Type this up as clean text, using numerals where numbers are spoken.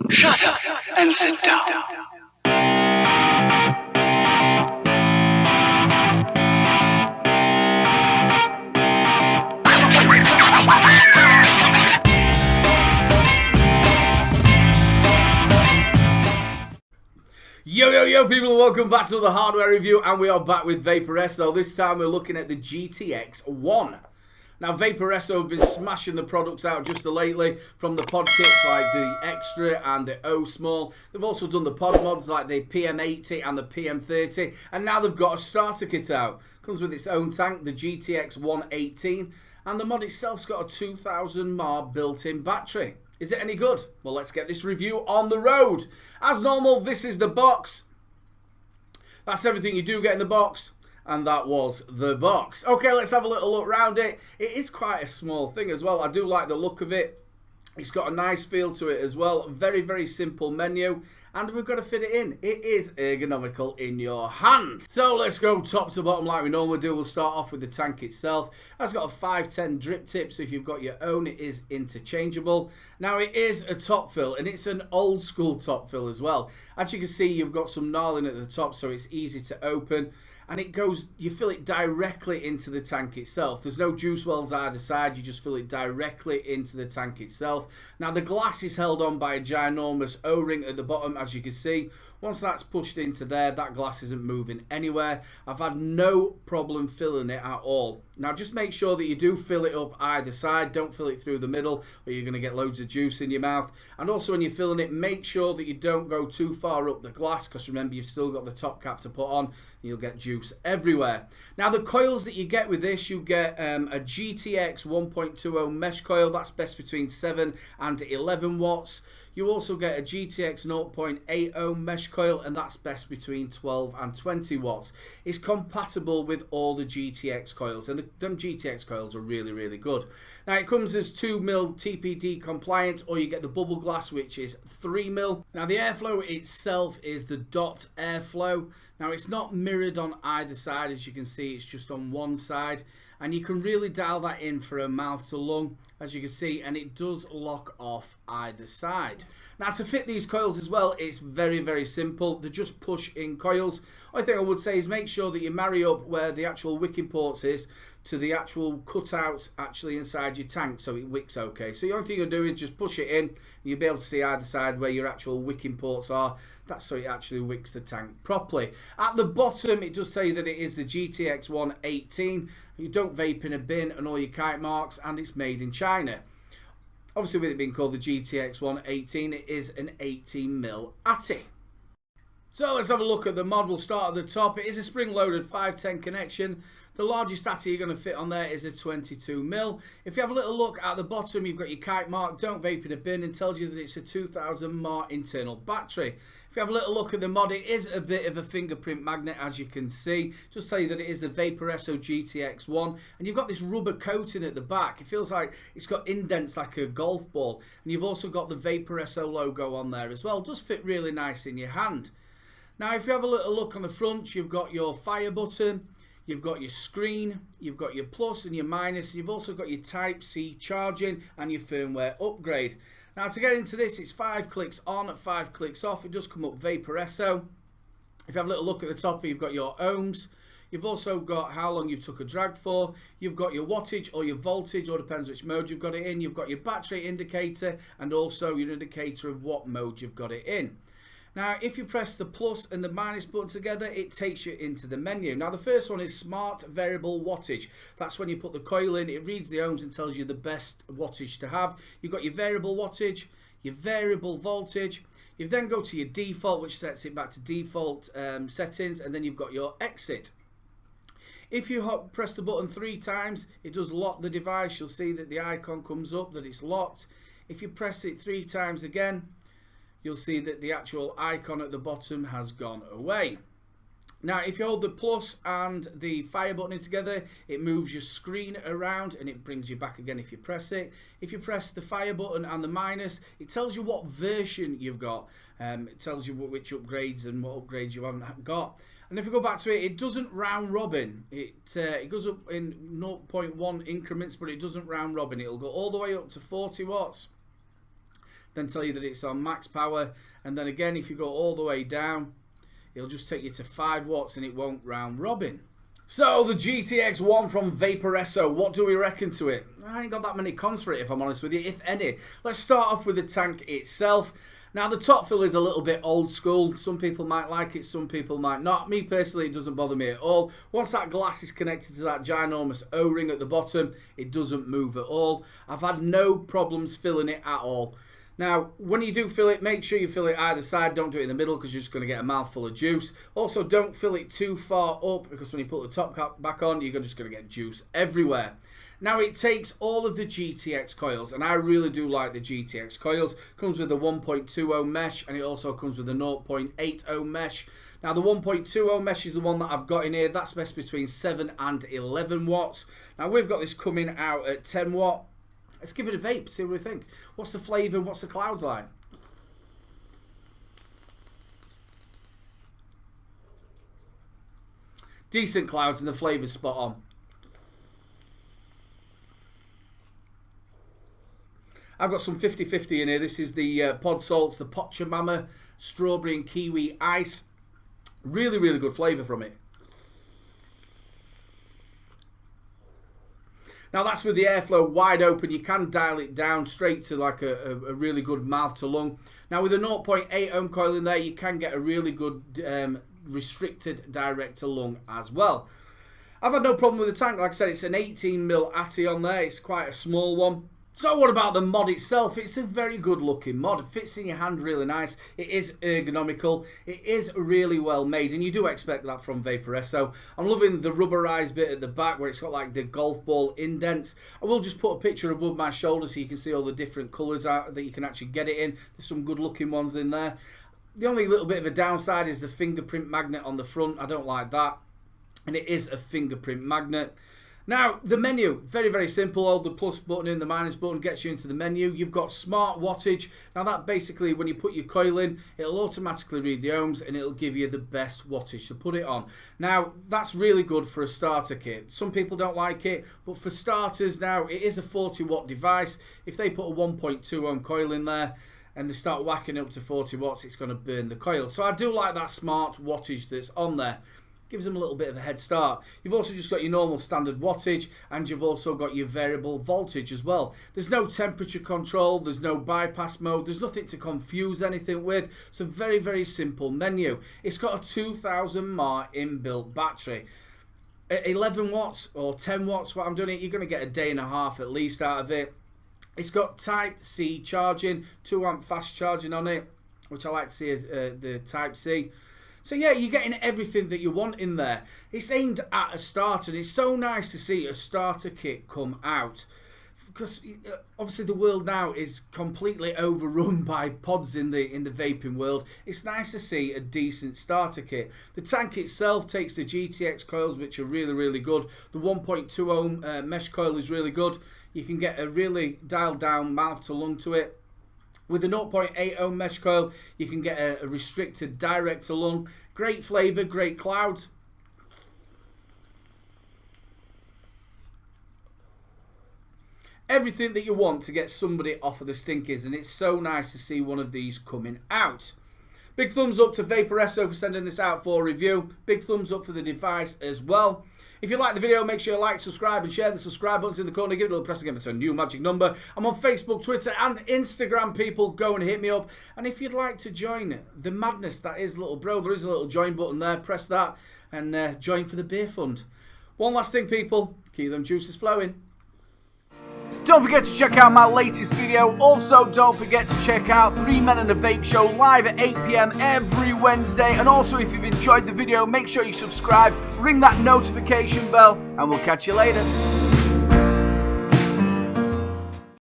Shut up and sit down. Yo people, and welcome back to the hardware review, and we are back with Vaporesso. This time we're looking at the GTX One. Now Vaporesso have been smashing the products out just lately, from the pod kits like the Extra and the O Small. They've also done the pod mods like the PM80 and the PM30, and now they've got a starter kit out. Comes with its own tank, the GTX 118, and the mod itself's got a 2000 mAh built-in battery. Is it any good? Well, let's get this review on the road. As normal, this is the box. That's everything you do get in the box. And that was the box. Okay, let's have a little look around it. It is quite a small thing as well. I do like the look of it. It's got a nice feel to it as well. Very, very simple menu. And we've got to fit it in. It is ergonomical in your hand. So let's go top to bottom like we normally do. We'll start off with the tank itself. It's got a 510 drip tip, so if you've got your own, it is interchangeable. Now it is a top fill, and it's an old school top fill as well. As you can see, you've got some knurling at the top, so it's easy to open. And it goes, you fill it directly into the tank itself. There's no juice wells either side, you just fill it directly into the tank itself. Now the glass is held on by a ginormous O-ring at the bottom, as you can see. Once that's pushed into there, that glass isn't moving anywhere. I've had no problem filling it at all. Now just make sure that you do fill it up either side. Don't fill it through the middle, or you're going to get loads of juice in your mouth. And also when you're filling it, make sure that you don't go too far up the glass, because remember, you've still got the top cap to put on. You'll get juice everywhere. Now the coils that you get with this, you get a GTX 1.20 mesh coil. That's best between 7 and 11 watts. You also get a GTX 0.80 mesh coil, and that's best between 12 and 20 watts. It's compatible with all the GTX coils, and them GTX coils are really, really good. Now it comes as 2mm TPD compliant, or you get the bubble glass, which is 3mm. Now the airflow itself is the dot airflow. Now it's not mirrored on either side, as you can see, it's just on one side. And you can really dial that in for a mouth to lung, as you can see, and it does lock off either side. Now to fit these coils as well, it's very, very simple. They're just push-in coils. Only thing I would say is make sure that you marry up where the actual wicking ports is to the actual cutouts actually inside your tank, so it wicks okay. So the only thing you'll do is just push it in, and you'll be able to see either side where your actual wicking ports are. That's so it actually wicks the tank properly. At the bottom, it does say that it is the GTX 118. You don't vape in a bin and all your kite marks, and it's made in China. Obviously, with it being called the GTX 118, it is an 18mm ATI. So let's have a look at the mod. We'll start at the top. It is a spring-loaded 510 connection. The largest ATI you're going to fit on there is a 22mm. If you have a little look at the bottom, you've got your kite mark, don't vape in a bin, and tells you that it's a 2000 mAh internal battery. If you have a little look at the mod, it is a bit of a fingerprint magnet, as you can see. Just tell you that it is the Vaporesso GTX One, and you've got this rubber coating at the back. It feels like it's got indents like a golf ball, and you've also got the Vaporesso logo on there as well. It does fit really nice in your hand. Now if you have a little look on the front, you've got your fire button, you've got your screen, you've got your plus and your minus, you've also got your Type-C charging and your firmware upgrade. Now to get into this, it's 5 clicks on, 5 clicks off. It does come up Vaporesso. If you have a little look at the top, you've got your ohms. You've also got how long you've took a drag for. You've got your wattage or your voltage, or depends which mode you've got it in. You've got your battery indicator, and also your indicator of what mode you've got it in. Now, if you press the plus and the minus button together, it takes you into the menu. Now, the first one is Smart Variable Wattage. That's when you put the coil in, it reads the ohms and tells you the best wattage to have. You've got your variable wattage, your variable voltage. You then go to your default, which sets it back to default settings, and then you've got your exit. If you press the button 3 times, it does lock the device. You'll see that the icon comes up that it's locked. If you press it 3 times again, you'll see that the actual icon at the bottom has gone away. Now, if you hold the plus and the fire button together, it moves your screen around and it brings you back again if you press it. If you press the fire button and the minus, it tells you what version you've got. It tells you which upgrades and what upgrades you haven't got. And if you go back to it, it doesn't round robin. It goes up in 0.1 increments, but it doesn't round robin. It'll go all the way up to 40 watts. then tell you that it's on max power, and then again if you go all the way down, it'll just take you to 5 watts and it won't round robin. So the GTX One from Vaporesso, what do we reckon to it? I ain't got that many cons for it, if I'm honest with you, if any. Let's start off with the tank itself. Now the top fill is a little bit old school. Some people might like it, some people might not. Me personally, it doesn't bother me at all. Once that glass is connected to that ginormous O-ring at the bottom, it doesn't move at all. I've had no problems filling it at all. Now, when you do fill it, make sure you fill it either side. Don't do it in the middle because you're just going to get a mouthful of juice. Also, don't fill it too far up because when you put the top cap back on, you're just going to get juice everywhere. Now, it takes all of the GTX coils, and I really do like the GTX coils. Comes with a 1.20 mesh, and it also comes with a 0.80 mesh. Now, the 1.20 mesh is the one that I've got in here. That's best between 7 and 11 watts. Now, we've got this coming out at 10 watt. Let's give it a vape, see what we think. What's the flavour and what's the clouds like? Decent clouds and the flavour's spot on. I've got some 50-50 in here. This is the Pod Salts, the Pachamama, strawberry and kiwi ice. Really, really good flavour from it. Now that's with the airflow wide open. You can dial it down straight to like a really good mouth to lung. Now with a 0.8 ohm coil in there, you can get a really good restricted direct to lung as well. I've had no problem with the tank. Like I said, it's an 18mm ATI on there. It's quite a small one. So what about the mod itself? It's a very good looking mod. It fits in your hand really nice. It is ergonomical. It is really well made, and you do expect that from Vaporesso. I'm loving the rubberized bit at the back where it's got like the golf ball indents. I will just put a picture above my shoulder so you can see all the different colours out that you can actually get it in. There's some good looking ones in there. The only little bit of a downside is the fingerprint magnet on the front. I don't like that. And it is a fingerprint magnet. Now, the menu, very, very simple. Hold the plus button in, the minus button gets you into the menu. You've got smart wattage. Now, that basically, when you put your coil in, it'll automatically read the ohms and it'll give you the best wattage to put it on. Now, that's really good for a starter kit. Some people don't like it, but for starters now, it is a 40-watt device. If they put a 1.2 ohm coil in there and they start whacking up to 40 watts, it's going to burn the coil. So I do like that smart wattage that's on there. Gives them a little bit of a head start. You've also just got your normal standard wattage, and you've also got your variable voltage as well. There's no temperature control, there's no bypass mode, there's nothing to confuse anything with. It's a very, very simple menu. It's got a 2000 mAh inbuilt battery. At 11 watts or 10 watts, what I'm doing it, you're going to get a day and a half at least out of it. It's got Type-C charging, 2 amp fast charging on it, which I like to see the Type-C. So yeah, you're getting everything that you want in there. It's aimed at a starter, and it's so nice to see a starter kit come out. Because obviously the world now is completely overrun by pods in the vaping world. It's nice to see a decent starter kit. The tank itself takes the GTX coils, which are really, really good. The 1.2 ohm mesh coil is really good. You can get a really dialed down mouth to lung to it. With the 0.8 ohm mesh coil, you can get a restricted direct to lung. Great flavour, great clouds. Everything that you want to get somebody off of the stinkers, and it's so nice to see one of these coming out. Big thumbs up to Vaporesso for sending this out for review. Big thumbs up for the device as well. If you like the video, make sure you like, subscribe, and share. The subscribe button's in the corner. Give it a little press again for a new magic number. I'm on Facebook, Twitter, and Instagram, people. Go and hit me up. And if you'd like to join the madness that is Little Bro, there is a little join button there. Press that and join for the beer fund. One last thing, people. Keep them juices flowing. Don't forget to check out my latest video. Also, don't forget to check out 3 Men and a Vape Show live at 8 PM every Wednesday. And also, if you've enjoyed the video, make sure you subscribe, ring that notification bell, and we'll catch you later.